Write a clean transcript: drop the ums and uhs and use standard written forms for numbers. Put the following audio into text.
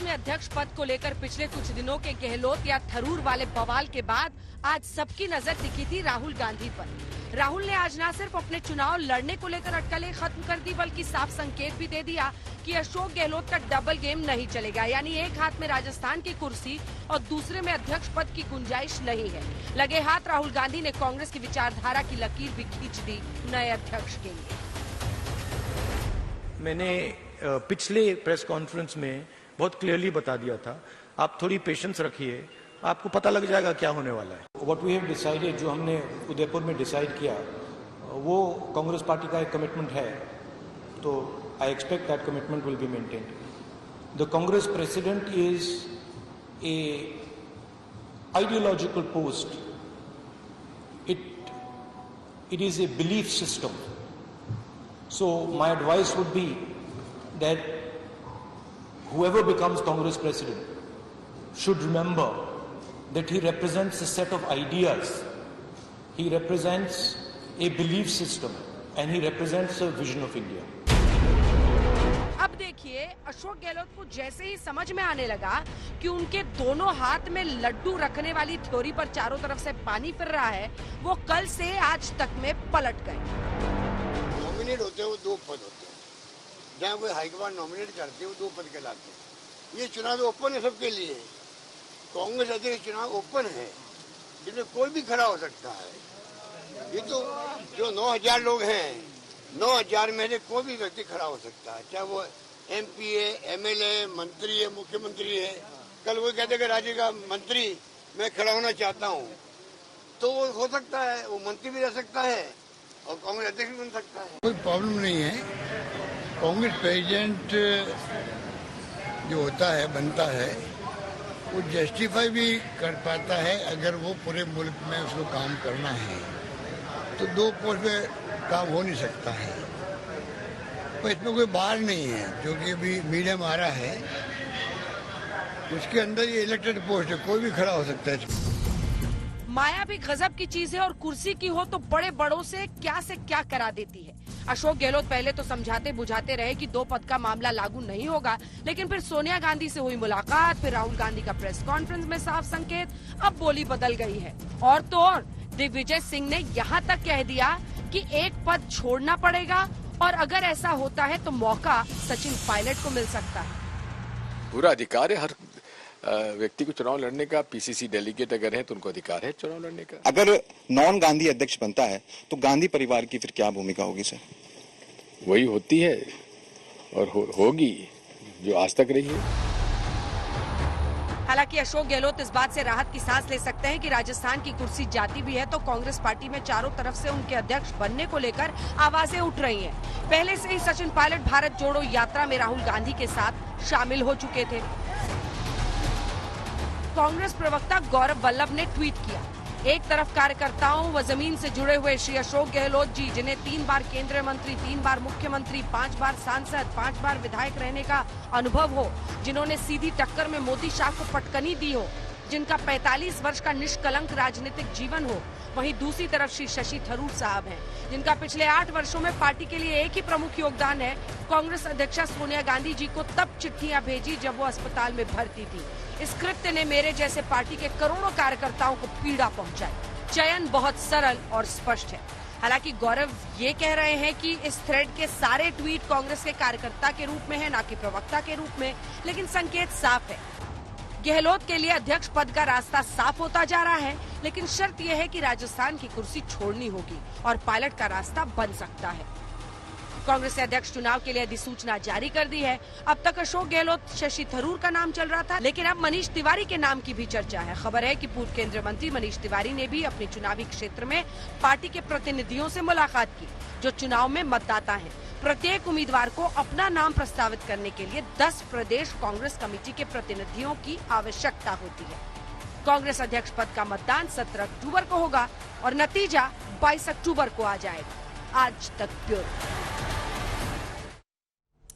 में अध्यक्ष पद को लेकर पिछले कुछ दिनों के गहलोत या थरूर वाले बवाल के बाद आज सबकी नजर टिकी थी राहुल गांधी पर। राहुल ने आज न सिर्फ अपने चुनाव लड़ने को लेकर अटकलें खत्म कर दी, बल्कि साफ संकेत भी दे दिया कि अशोक गहलोत का डबल गेम नहीं चलेगा, यानी एक हाथ में राजस्थान की कुर्सी और दूसरे में अध्यक्ष पद की गुंजाइश नहीं है। लगे हाथ राहुल गांधी ने कांग्रेस की विचारधारा की लकीर भी खींच दी नए अध्यक्ष के लिए। मैंने पिछले प्रेस कॉन्फ्रेंस में बहुत क्लियरली बता दिया था, आप थोड़ी पेशेंस रखिए, आपको पता लग जाएगा क्या होने वाला है। व्हाट वी हैव डिसाइडेड, जो हमने उदयपुर में डिसाइड किया, वो कांग्रेस पार्टी का एक कमिटमेंट है, तो I expect that commitment will be maintained. The Congress president is a ideological post, it is a belief system. So my advice would be that whoever becomes Congress president should remember that he represents a set of ideas, he represents a belief system, and he represents a vision of India. अब देखिए, अशोक गहलोत को जैसे ही समझ में आने लगा कि उनके दोनों हाथ में लड्डू रखने वाली थ्योरी पर चारों तरफ से पानी फिर रहा है, वो कल से आज तक में पलट गए। नॉमिनेट होते हैं वो दो पद होते हैं, जहाँ कोई हाईकमान नॉमिनेट करते हैं वो दो पद कहलाते हैं। ये चुनाव ओपन है सबके लिए, कांग्रेस अध्यक्ष चुनाव ओपन है, जिसमें कोई भी खड़ा हो सकता है। ये तो जो 9,000 लोग हैं, 9,000 में से कोई भी व्यक्ति खड़ा हो सकता है, चाहे वो MP है, MLA, मंत्री है, मुख्यमंत्री है। कल वो कहते कि राज्य का मंत्री मैं खड़ा होना चाहता हूँ, तो वो हो सकता है, वो मंत्री भी रह सकता है और कांग्रेस अध्यक्ष भी बन सकता है। कोई प्रॉब्लम नहीं है। कांग्रेस प्रेसिडेंट जो होता है, बनता है, वो जस्टिफाई भी कर पाता है अगर वो पूरे मुल्क में उसको काम करना है, तो दो पोस्ट पे काम हो नहीं सकता है। पर इसमें कोई बार नहीं है, जो कि अभी मीडिया में आ रहा है, उसके अंदर ये इलेक्टेड पोस्ट है, कोई भी खड़ा हो सकता है। माया भी गजब की चीज है और कुर्सी की हो तो बड़े बड़ों से क्या करा देती है। अशोक गहलोत पहले तो समझाते बुझाते रहे कि दो पद का मामला लागू नहीं होगा, लेकिन फिर सोनिया गांधी से हुई मुलाकात, फिर राहुल गांधी का प्रेस कॉन्फ्रेंस में साफ संकेत, अब बोली बदल गई है। और तो और दिग्विजय सिंह ने यहाँ तक कह दिया कि एक पद छोड़ना पड़ेगा और अगर ऐसा होता है तो मौका सचिन पायलट को मिल सकता है। पूरा अधिकार है हर व्यक्ति को चुनाव लड़ने का। PCC डेलीगेट अगर है तो उनको अधिकार है चुनाव लड़ने का। अगर नॉन गांधी अध्यक्ष बनता है तो गांधी परिवार की फिर क्या भूमिका होगी सर? वही होती है और होगी जो आज तक रही है। हालांकि अशोक गहलोत इस बात से राहत की सांस ले सकते हैं कि राजस्थान की कुर्सी जाती भी है तो कांग्रेस पार्टी में चारों तरफ से उनके अध्यक्ष बनने को लेकर आवाजें उठ रही हैं। पहले से ही सचिन पायलट भारत जोड़ो यात्रा में राहुल गांधी के साथ शामिल हो चुके थे। कांग्रेस प्रवक्ता गौरव वल्लभ ने ट्वीट किया, एक तरफ कार्यकर्ताओं व जमीन से जुड़े हुए श्री अशोक गहलोत जी, जिन्हें 3 बार केंद्रीय मंत्री, 3 बार मुख्यमंत्री, 5 बार सांसद, 5 बार विधायक रहने का अनुभव हो, जिन्होंने सीधी टक्कर में मोदी शाह को पटकनी दी हो, जिनका 45 वर्ष का निष्कलंक राजनीतिक जीवन हो। वहीं दूसरी तरफ श्री शशि थरूर साहब हैं, जिनका पिछले 8 वर्षों में पार्टी के लिए एक ही प्रमुख योगदान है, कांग्रेस अध्यक्षा सोनिया गांधी जी को तब चिट्ठियां भेजी जब वो अस्पताल में भर्ती थी। इस कृत्य ने मेरे जैसे पार्टी के करोड़ों कार्यकर्ताओं को पीड़ा पहुंचाई। चयन बहुत सरल और स्पष्ट है। हालांकि गौरव ये कह रहे हैं कि इस थ्रेड के सारे ट्वीट कांग्रेस के कार्यकर्ता के रूप में है, न कि प्रवक्ता के रूप में, लेकिन संकेत साफ है। गहलोत के लिए अध्यक्ष पद का रास्ता साफ होता जा रहा है, लेकिन शर्त यह है कि राजस्थान की कुर्सी छोड़नी होगी और पायलट का रास्ता बन सकता है। कांग्रेस ने अध्यक्ष चुनाव के लिए अधिसूचना जारी कर दी है। अब तक अशोक गहलोत, शशि थरूर का नाम चल रहा था, लेकिन अब मनीष तिवारी के नाम की भी चर्चा है। खबर है कि पूर्व केंद्रीय मंत्री मनीष तिवारी ने भी अपने चुनावी क्षेत्र में पार्टी के प्रतिनिधियों से मुलाकात की, जो चुनाव में मतदाता हैं। प्रत्येक उम्मीदवार को अपना नाम प्रस्तावित करने के लिए 10 प्रदेश कांग्रेस कमेटी के प्रतिनिधियों की आवश्यकता होती है। कांग्रेस अध्यक्ष पद का मतदान 17 अक्टूबर को होगा और नतीजा 22 अक्टूबर को आ जाएगा। आज तक ब्यूरो।